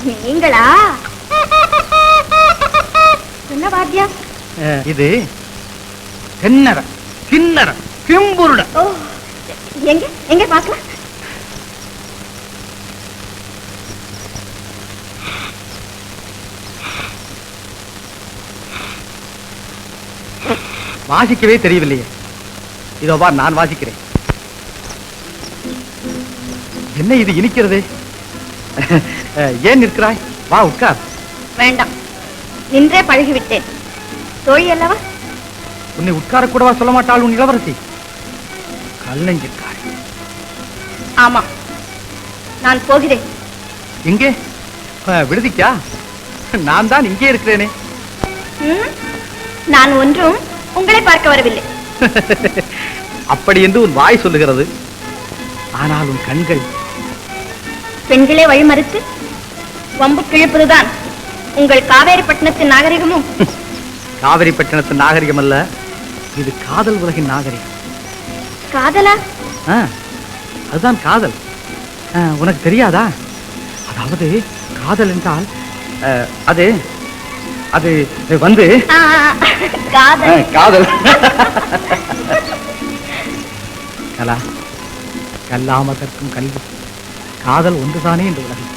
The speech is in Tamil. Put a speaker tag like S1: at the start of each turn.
S1: நீங்களா? என்ன வாத்தியா
S2: இது? கிண்ணற கிண்ணற கிம்புருட.
S1: எங்க எங்க பார்க்கலாம்.
S2: வாசிக்கவே தெரியவில்லையே. இதோ வா, நான் வாசிக்கிறேன். என்ன இது இனிக்கிறது? ஏன் நிற்கிறாய்? வா உட்கார்.
S1: வேண்டாம், நின்றே பழகிவிட்டேன். தோழி அல்லவா?
S2: உன்னை உட்கார கூடவா சொல்ல மாட்டாள் உன் இளவரசி? கல்லஞ்சிருக்காள்.
S1: ஆமா, நான் போகிறேன்.
S2: எங்கே? விடுதிக்கா? நான் தான் இங்கே இருக்கிறேனே.
S1: நான் ஒன்றும் உங்களை பார்க்க வரவில்லை.
S2: அப்படி என்று உன் வாய் சொல்லுகிறது. ஆனால் உன் கண்கள்
S1: பெண்களே வழிமறித்து வம்பு கிழிப்பதுதான் உங்கள் காவேரிப்பட்டினத்தின் நாகரிகமும்.
S2: காவிரிப்பட்டினத்தின் நாகரிகம் அல்ல, இது காதல் உலகின் நாகரிகம்.
S1: காதலா?
S2: அதுதான் காதல். உனக்கு தெரியாதா? அதாவது காதல் என்றால் அது அது வந்து காதல். கலா, கல்லாம கற்கும் கல்வி காதல் ஒன்றுதானே என்று உலகம்.